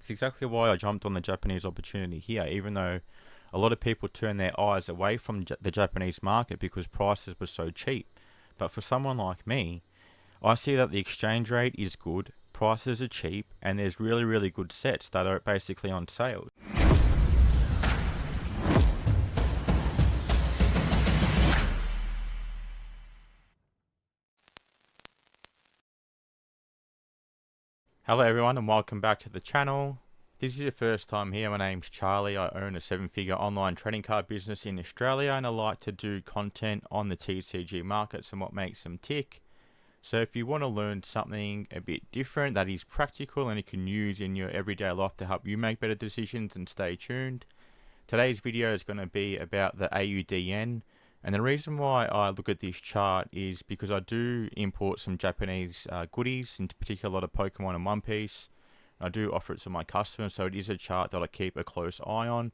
It's exactly why I jumped on the Japanese opportunity here, even though a lot of people turn their eyes away from the Japanese market because prices were so cheap. But for someone like me, I see that the exchange rate is good, prices are cheap, and there's really, really good sets that are basically on sale. Hello everyone and welcome back to the channel. If this is your first time here, my name's Charlie. I own a 7-figure online trading card business in Australia and I like to do content on the TCG markets and what makes them tick. So if you want to learn something a bit different that is practical and you can use in your everyday life to help you make better decisions, then stay tuned. Today's video is going to be about the AUD yen. And the reason why I look at this chart is because I do import some Japanese goodies, in particular a lot of Pokemon and One Piece. I do offer it to my customers, so it is a chart that I keep a close eye on.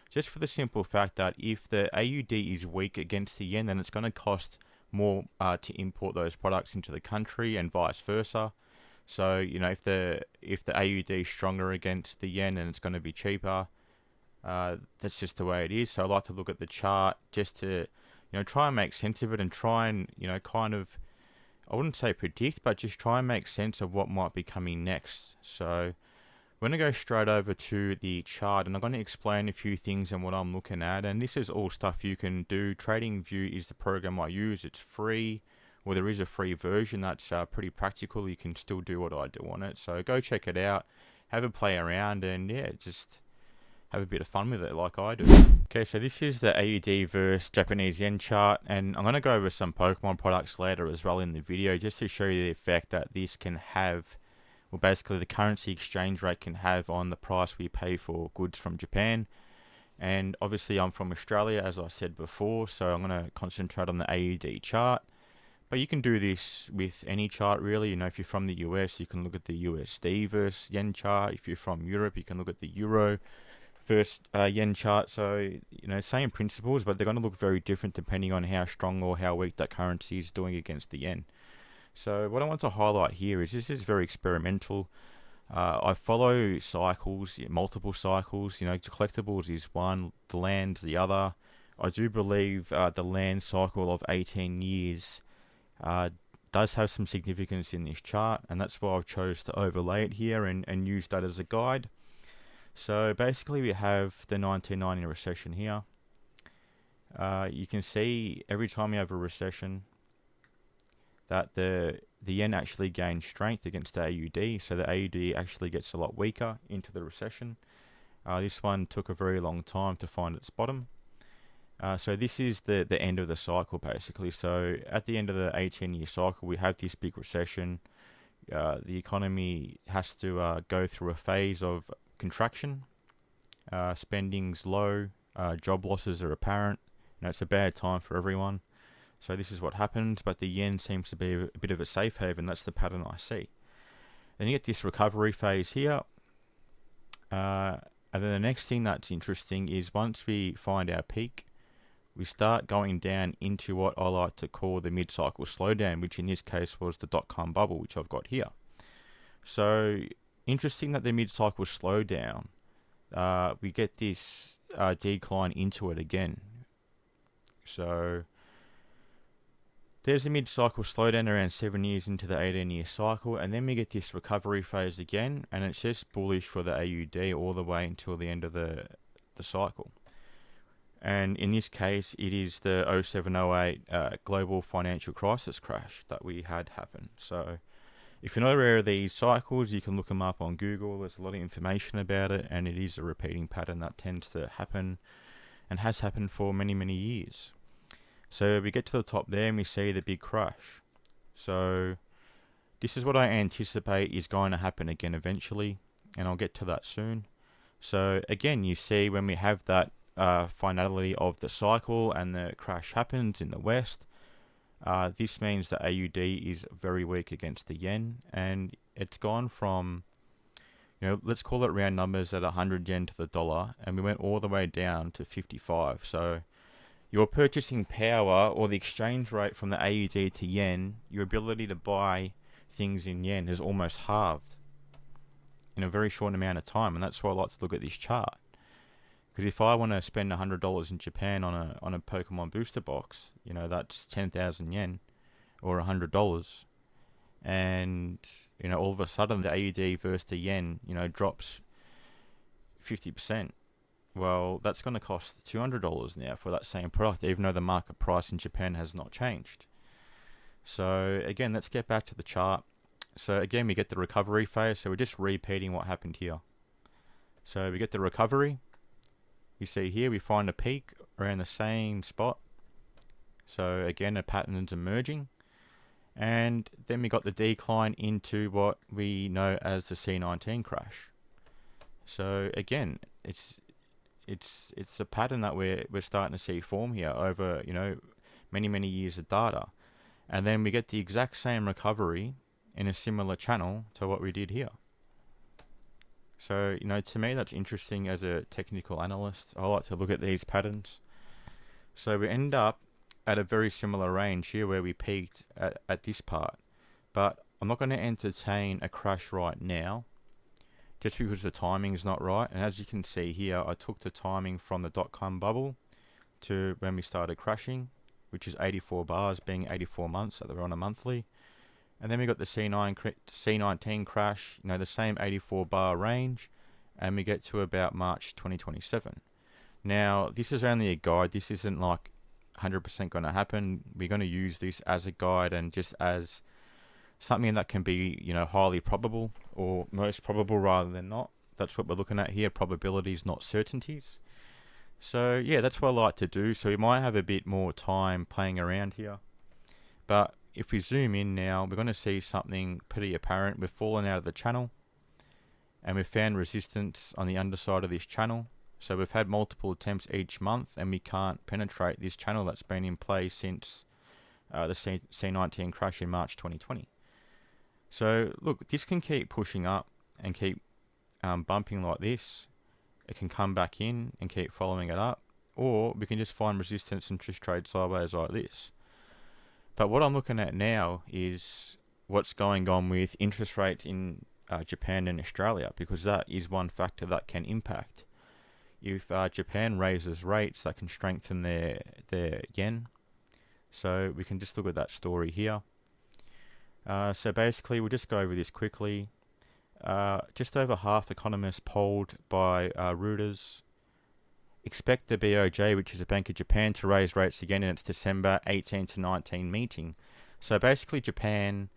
Just for the simple fact that if the AUD is weak against the yen, then it's going to cost more to import those products into the country and vice versa. So if the AUD is stronger against the yen, then it's going to be cheaper. That's just the way it is. So I like to look at the chart just to try and make sense of it and try and, kind of, I wouldn't say predict, but just try and make sense of what might be coming next. So we're going to go straight over to the chart and I'm going to explain a few things and what I'm looking at. And this is all stuff you can do. TradingView is the program I use. It's free. Well, there is a free version that's pretty practical. You can still do what I do on it. So go check it out, have a play around, and yeah, just have a bit of fun with it like I do. Okay, so this is the AUD versus Japanese yen chart, and I'm going to go over some Pokemon products later as well in the video, just to show you the effect that this can have, well basically the currency exchange rate can have on the price we pay for goods from Japan. And obviously I'm from Australia, as I said before, so I'm going to concentrate on the AUD chart. But you can do this with any chart really. If you're from the US, you can look at the USD versus yen chart. If you're from Europe, you can look at the Euro first yen chart. So same principles, but they're going to look very different depending on how strong or how weak that currency is doing against the yen. So what I want to highlight here is this is very experimental. I follow cycles, multiple cycles. Collectibles is one, the land's the other. I do believe the land cycle of 18 years does have some significance in this chart, and that's why I've chose to overlay it here and use that as a guide. So basically we have the 1990 recession here. You can see every time you have a recession that the yen actually gains strength against the AUD. So the AUD actually gets a lot weaker into the recession. This one took a very long time to find its bottom. So this is the end of the cycle basically. So at the end of the 18-year cycle we have this big recession. The economy has to go through a phase of contraction, spending's low, job losses are apparent. It's a bad time for everyone. So this is what happens, but the yen seems to be a bit of a safe haven. That's the pattern I see. Then you get this recovery phase here. And then the next thing that's interesting is once we find our peak, we start going down into what I like to call the mid-cycle slowdown, which in this case was the dot-com bubble, which I've got here. So interesting that the mid-cycle slowdown, we get this decline into it again. So there's a mid-cycle slowdown around 7 years into the 18-year cycle, and then we get this recovery phase again, and it's just bullish for the AUD all the way until the end of the cycle. And in this case, it is the 07-08 global financial crisis crash that we had happen. So if you're not aware of these cycles, you can look them up on Google. There's a lot of information about it, and it is a repeating pattern that tends to happen and has happened for many, many years. So we get to the top there and we see the big crash. So this is what I anticipate is going to happen again eventually, and I'll get to that soon. So again, you see when we have that finality of the cycle and the crash happens in the West, this means the AUD is very weak against the yen, and it's gone from, let's call it round numbers at 100 yen to the dollar, and we went all the way down to 55. So your purchasing power or the exchange rate from the AUD to yen, your ability to buy things in yen has almost halved. in a very short amount of time, and that's why I like to look at this chart. Because if I want to spend $100 in Japan on a Pokemon booster box, that's 10,000 yen or $100, and all of a sudden the AUD versus the yen drops 50%. Well, that's going to cost $200 now for that same product, even though the market price in Japan has not changed. So again, let's get back to the chart. So again, we get the recovery phase. So we're just repeating what happened here. So we get the recovery. You see here, we find a peak around the same spot. So again, a pattern is emerging. And then we got the decline into what we know as the C19 crash. So again, it's a pattern that we're starting to see form here over many years of data, and then we get the exact same recovery in a similar channel to what we did here. So to me, that's interesting as a technical analyst. I like to look at these patterns. So we end up at a very similar range here where we peaked at this part, but I'm not going to entertain a crash right now, just because the timing is not right. And as you can see here, I took the timing from the .com bubble to when we started crashing, which is 84 bars, being 84 months, so they're on a monthly. And then we got the C19 crash, the same 84 bar range, and we get to about March 2027. Now, this is only a guide. This isn't like 100% going to happen. We're going to use this as a guide and just as something that can be, highly probable or most probable rather than not. That's what we're looking at here, probabilities, not certainties. So yeah, that's what I like to do. So we might have a bit more time playing around here. But if we zoom in now, we're going to see something pretty apparent. We've fallen out of the channel and we've found resistance on the underside of this channel. So we've had multiple attempts each month and we can't penetrate this channel that's been in play since the C19 crash in March 2020. So look, this can keep pushing up and keep bumping like this. It can come back in and keep following it up, or we can just find resistance and just trade sideways like this. But what I'm looking at now is what's going on with interest rates in Japan and Australia, because that is one factor that can impact. If Japan raises rates, that can strengthen their yen. So we can just look at that story here. So basically, we'll just go over this quickly. Just over half economists polled by Reuters expect the BOJ, which is a Bank of Japan, to raise rates again in its December 18 to 19 meeting. So basically, Japan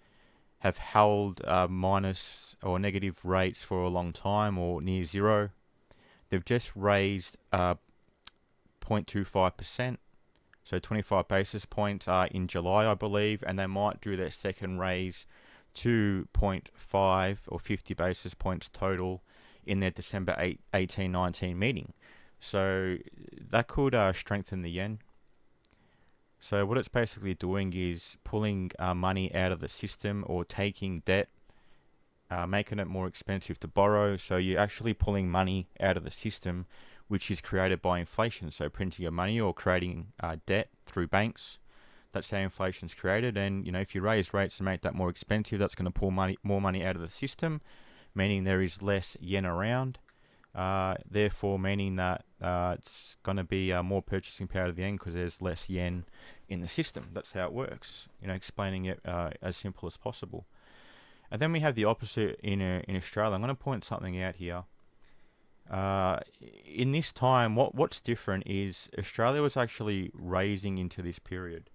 have held minus or negative rates for a long time, or near zero. They've just raised 0.25%. So 25 basis points in July, I believe, and they might do their second raise to 0.5 or 50 basis points total in their December 18-19 meeting. So that could strengthen the yen. So what it's basically doing is pulling money out of the system or taking debt, making it more expensive to borrow. So you're actually pulling money out of the system, which is created by inflation. So printing of money or creating debt through banks. That's how inflation is created. And if you raise rates and make that more expensive, that's going to pull more money out of the system, meaning there is less yen around. Therefore, meaning that it's going to be more purchasing power of the yen because there's less yen in the system. That's how it works. Explaining it as simple as possible. And then we have the opposite in Australia. I'm going to point something out here. In this time, what's different is Australia was actually raising into this period.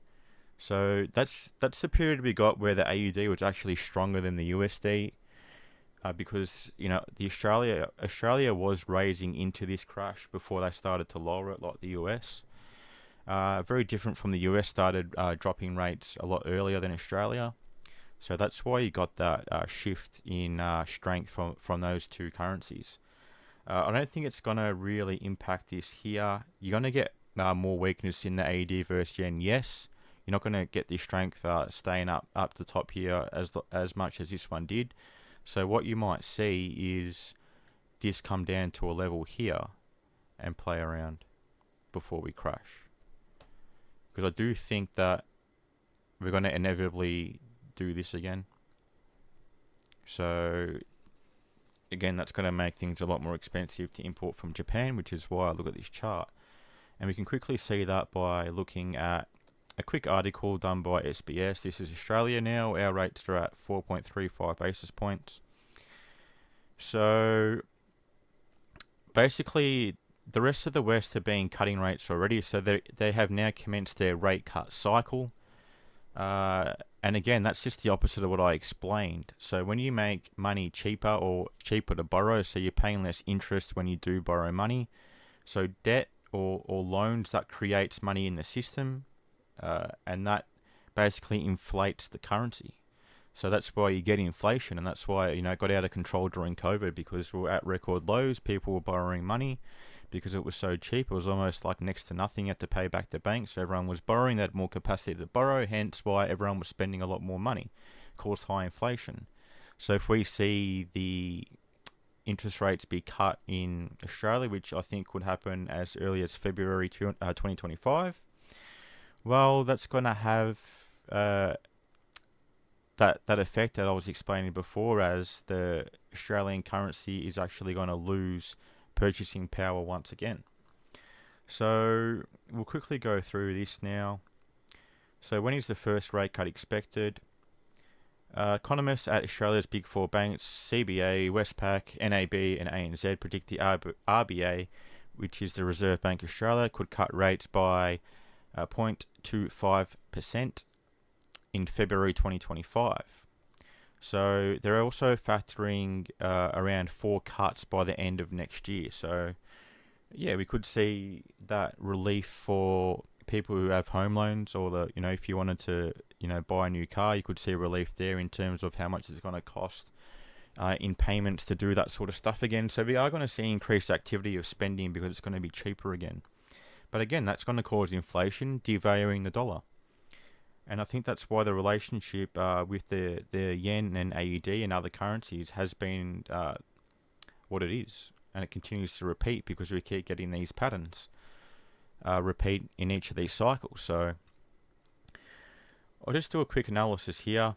So that's the period we got where the AUD was actually stronger than the USD, because the Australia was raising into this crash before they started to lower it like the US. Very different from the US started dropping rates a lot earlier than Australia. So that's why you got that shift in strength from those two currencies. I don't think it's going to really impact this here. You're going to get more weakness in the AUD versus yen, yes. You're not going to get the strength staying up the top here as much as this one did. So what you might see is this come down to a level here and play around before we crash. Because I do think that we're going to inevitably do this again. So again, that's going to make things a lot more expensive to import from Japan, which is why I look at this chart. And we can quickly see that by looking at a quick article done by SBS. This is Australia now. Our rates are at 4.35 basis points. So basically, the rest of the West have been cutting rates already, so they have now commenced their rate cut cycle. And again, that's just the opposite of what I explained. So when you make money cheaper or cheaper to borrow, so you're paying less interest when you do borrow money. So debt or loans, that creates money in the system, and that basically inflates the currency. So that's why you get inflation, and that's why, it got out of control during COVID, because we were at record lows. People were borrowing money because it was so cheap. It was almost like next to nothing. You had to pay back the bank, so everyone was borrowing. They had more capacity to borrow, hence why everyone was spending a lot more money, caused high inflation. So if we see the interest rates be cut in Australia, which I think would happen as early as February 2025, well, that's going to have that effect that I was explaining before, as the Australian currency is actually going to lose purchasing power once again. So we'll quickly go through this now. So when is the first rate cut expected? Economists at Australia's Big Four banks, CBA, Westpac, NAB and ANZ, predict the RBA, which is the Reserve Bank of Australia, could cut rates by 0.25% in February 2025. So they're also factoring around 4 cuts by the end of next year. So yeah, we could see that relief for people who have home loans, or if you wanted to buy a new car, you could see relief there in terms of how much it's going to cost in payments to do that sort of stuff again. So we are going to see increased activity of spending because it's going to be cheaper again. But again, that's going to cause inflation, devaluing the dollar. And I think that's why the relationship with the yen and AUD and other currencies has been what it is. And it continues to repeat because we keep getting these patterns repeat in each of these cycles. So I'll just do a quick analysis here.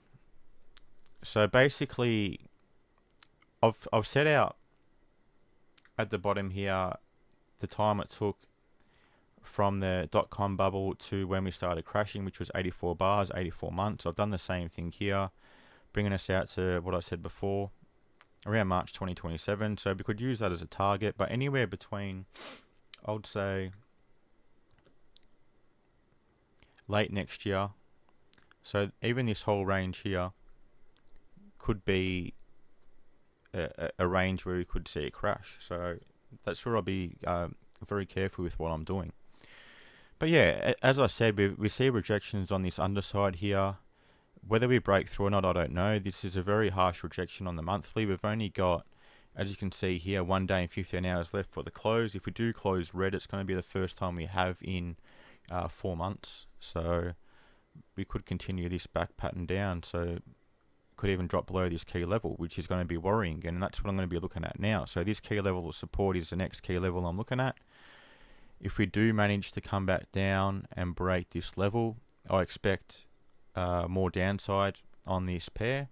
So basically, I've set out at the bottom here the time it took from the dot-com bubble to when we started crashing, which was 84 bars, 84 months. I've done the same thing here, bringing us out to what I said before, around March 2027. So we could use that as a target, but anywhere between, I would say, late next year. So even this whole range here could be a range where we could see a crash. So that's where I'll be very careful with what I'm doing. But yeah, as I said, we see rejections on this underside here. Whether we break through or not, I don't know. This is a very harsh rejection on the monthly. We've only got, as you can see here, 1 day and 15 hours left for the close. If we do close red, it's going to be the first time we have in 4 months. So we could continue this back pattern down. So could even drop below this key level, which is going to be worrying. And that's what I'm going to be looking at now. So this key level of support is the next key level I'm looking at. If we do manage to come back down and break this level, I expect more downside on this pair.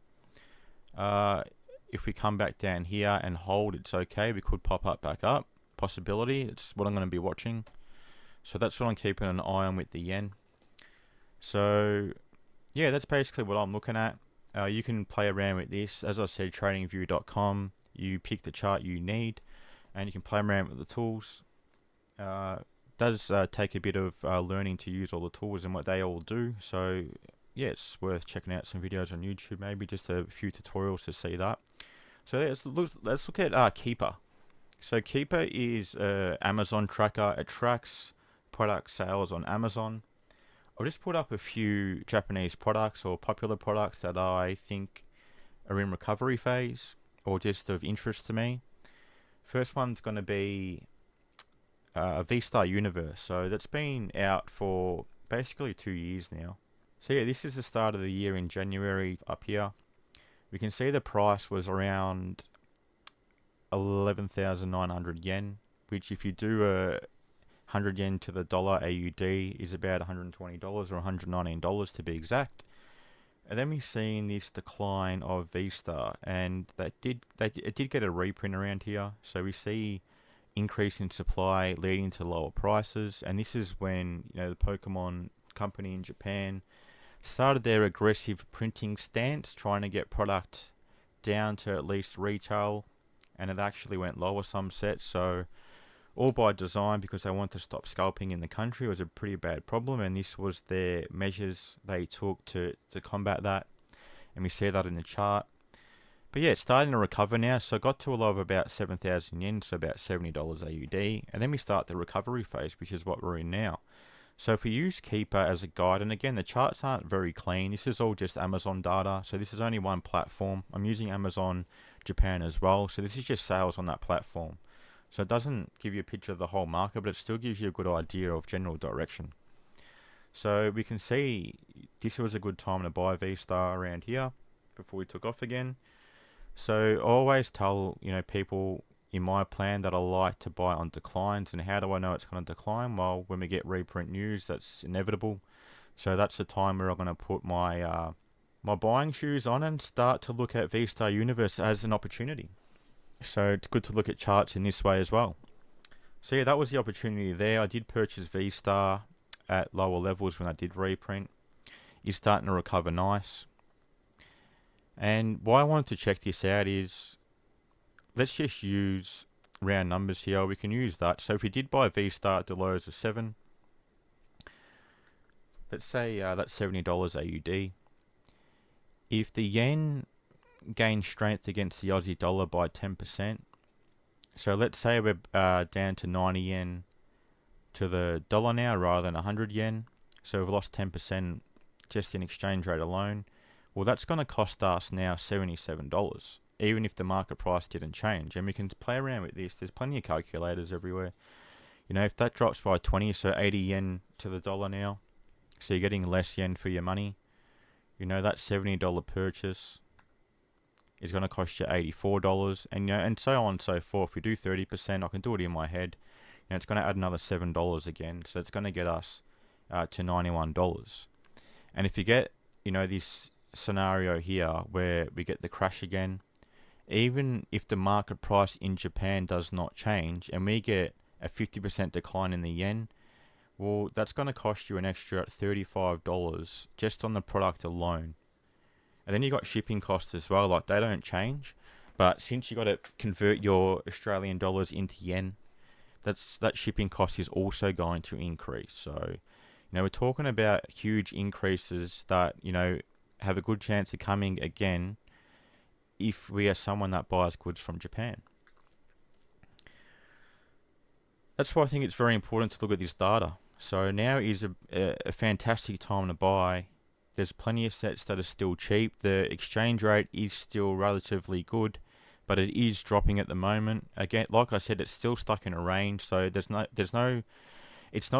If we come back down here and hold, it's okay. We could pop up back up. Possibility. It's what I'm going to be watching. So that's what I'm keeping an eye on with the yen. So yeah, that's basically what I'm looking at. You can play around with this. As I said, tradingview.com. You pick the chart you need, and you can play around with the tools. Does take a bit of learning to use all the tools and what they all do. So yeah, it's worth checking out some videos on YouTube, maybe just a few tutorials to see that. So let's look at Keeper. So Keeper is an Amazon tracker. It tracks product sales on Amazon. I'll just put up a few Japanese products or popular products that I think are in recovery phase or just of interest to me. First one's going to be V-Star Universe. So that's been out for basically 2 years now. So yeah, this is the start of the year in January up here. We can see the price was around 11,900 yen, which if you do 100 yen to the dollar AUD is about $120 or $119 to be exact. And then we seen this decline of V-Star, and it did get a reprint around here. So we see increase in supply leading to lower prices, and this is when the Pokemon company in Japan started their aggressive printing stance, trying to get product down to at least retail, and it actually went lower some sets. So all by design, because they want to stop scalping in the country. It was a pretty bad problem, and this was their measures they took to combat that, and we see that in the chart. But yeah, it's starting to recover now, so it got to a low of about 7,000 yen, so about $70 AUD, and then we start the recovery phase, which is what we're in now. So if we use Keeper as a guide, and again, the charts aren't very clean, this is all just Amazon data, so this is only one platform. I'm using Amazon Japan as well, so this is just sales on that platform. So it doesn't give you a picture of the whole market, but it still gives you a good idea of general direction. So we can see this was a good time to buy V-Star around here before we took off again. So I always tell people in my plan that I like to buy on declines. And how do I know it's going to decline? Well, when we get reprint news, that's inevitable. So that's the time where I'm going to put my my buying shoes on and start to look at V-Star Universe as an opportunity. So it's good to look at charts in this way as well. So yeah, that was the opportunity there. I did purchase V-Star at lower levels when I did reprint. It's starting to recover nice. And why I wanted to check this out is, let's just use round numbers here. We can use that. So if we did buy V-Star at the lows of 7, let's say that's $70 AUD. If the yen gains strength against the Aussie dollar by 10%, so let's say we're down to 90 yen to the dollar now rather than 100 yen. So we've lost 10% just in exchange rate alone. Well, that's going to cost us now $77, even if the market price didn't change. And we can play around with this. There's plenty of calculators everywhere. If that drops by 20, so 80 yen to the dollar now, so you're getting less yen for your money. That $70 purchase is going to cost you $84, and so on and so forth. If we do 30%, I can do it in my head. It's going to add another $7 again, so it's going to get us to $91. And if you get, this scenario here where we get the crash again, even if the market price in Japan does not change and we get a 50% decline in the yen, well, that's going to cost you an extra $35 just on the product alone. And then you got shipping costs as well, like they don't change, but since you got to convert your Australian dollars into yen, that shipping cost is also going to increase. So, we're talking about huge increases that, have a good chance of coming again if we are someone that buys goods from Japan. That's why I think it's very important to look at this data. So now is a fantastic time to buy. There's plenty of sets that are still cheap. The exchange rate is still relatively good, but it is dropping at the moment. Again, like I said, it's still stuck in a range, so it's not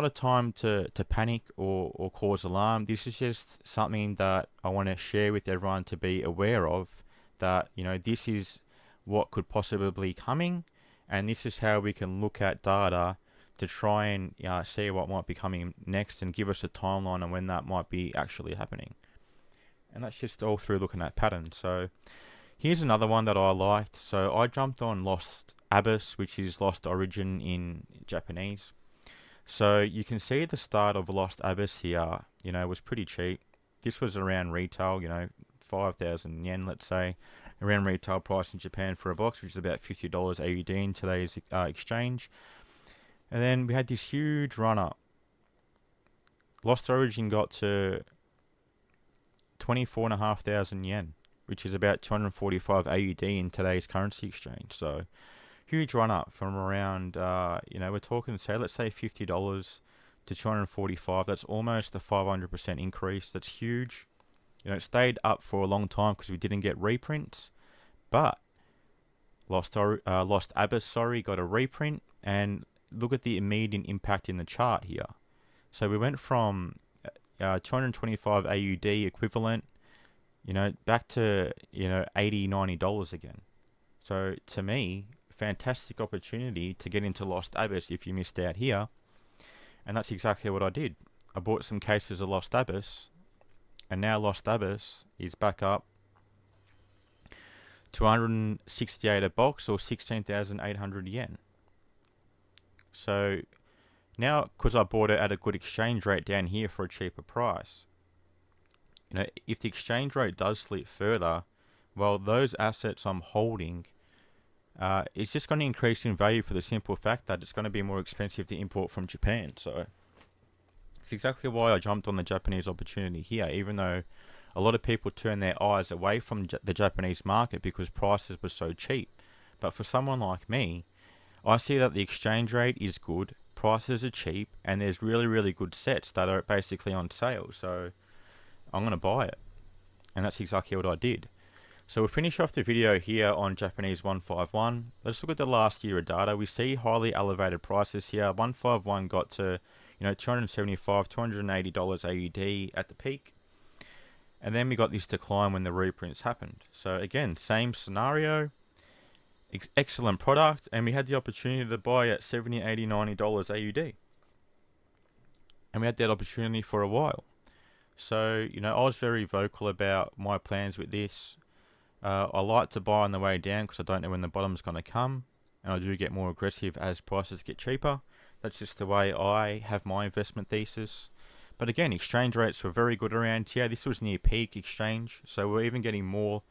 a time to panic or cause alarm. This is just something that I want to share with everyone to be aware of, that this is what could possibly be coming, and this is how we can look at data to try and see what might be coming next and give us a timeline on when that might be actually happening. And that's just all through looking at patterns. So here's another one that I liked. So I jumped on Lost Abyss, which is Lost Origin in Japanese. So you can see the start of Lost Abyss here, was pretty cheap. This was around retail, 5,000 yen, let's say, around retail price in Japan for a box, which is about $50 AUD in today's exchange. And then we had this huge run up. Lost Origin got to 24,500 yen, which is about 245 AUD in today's currency exchange. So huge run up from around, we're talking, let's say $50 to 245. That's almost a 500% increase. That's huge. It stayed up for a long time because we didn't get reprints, but Lost Abyss, got a reprint, and look at the immediate impact in the chart here. So we went from 225 AUD equivalent, back to $80-$90 again. So to me, fantastic opportunity to get into Lost Abyss if you missed out here, and that's exactly what I did. I bought some cases of Lost Abyss, and now Los Dabas is back up to 168 a box, or 16,800 yen. So now, because I bought it at a good exchange rate down here for a cheaper price, if the exchange rate does slip further, well, those assets I'm holding, it's just going to increase in value for the simple fact that it's going to be more expensive to import from Japan. So it's exactly why I jumped on the Japanese opportunity here, even though a lot of people turn their eyes away from the Japanese market because prices were so cheap. But for someone like me, I see that the exchange rate is good, prices are cheap, and there's really, really good sets that are basically on sale. So I'm going to buy it. And that's exactly what I did. So we'll finish off the video here on Japanese 151. Let's look at the last year of data. We see highly elevated prices here. 151 got to, $275, $280 AUD at the peak. And then we got this decline when the reprints happened. So again, same scenario. Excellent product, and we had the opportunity to buy at $70, $80, $90 AUD. And we had that opportunity for a while. So, I was very vocal about my plans with this. I like to buy on the way down because I don't know when the bottom's going to come. And I do get more aggressive as prices get cheaper. That's just the way I have my investment thesis. But again, exchange rates were very good around here. This was near peak exchange. So we're even getting more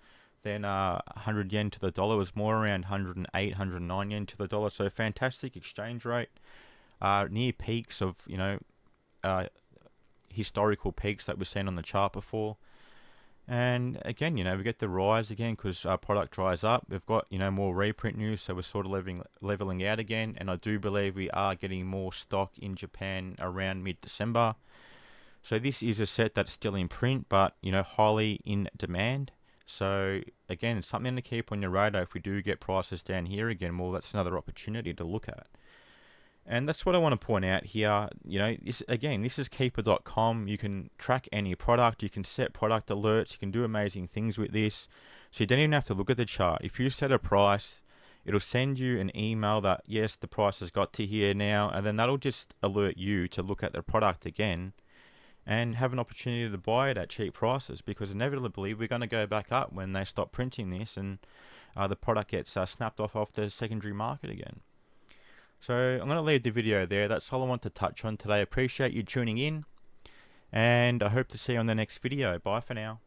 than 100 yen to the dollar. It was more around 108, 109 yen to the dollar. So fantastic exchange rate. Near peaks of, historical peaks that we've seen on the chart before. And again, we get the rise again because our product dries up. We've got, more reprint news, so we're sort of leveling out again. And I do believe we are getting more stock in Japan around mid-December. So this is a set that's still in print, but, highly in demand. So again, it's something to keep on your radar. If we do get prices down here again, well, that's another opportunity to look at. And that's what I want to point out here. This is keeper.com. You can track any product. You can set product alerts. You can do amazing things with this. So you don't even have to look at the chart. If you set a price, it'll send you an email that, yes, the price has got to here now. And then that'll just alert you to look at the product again and have an opportunity to buy it at cheap prices, because inevitably we're going to go back up when they stop printing this and the product gets snapped off the secondary market again. So I'm going to leave the video there. That's all I want to touch on today. Appreciate you tuning in, and I hope to see you on the next video. Bye for now.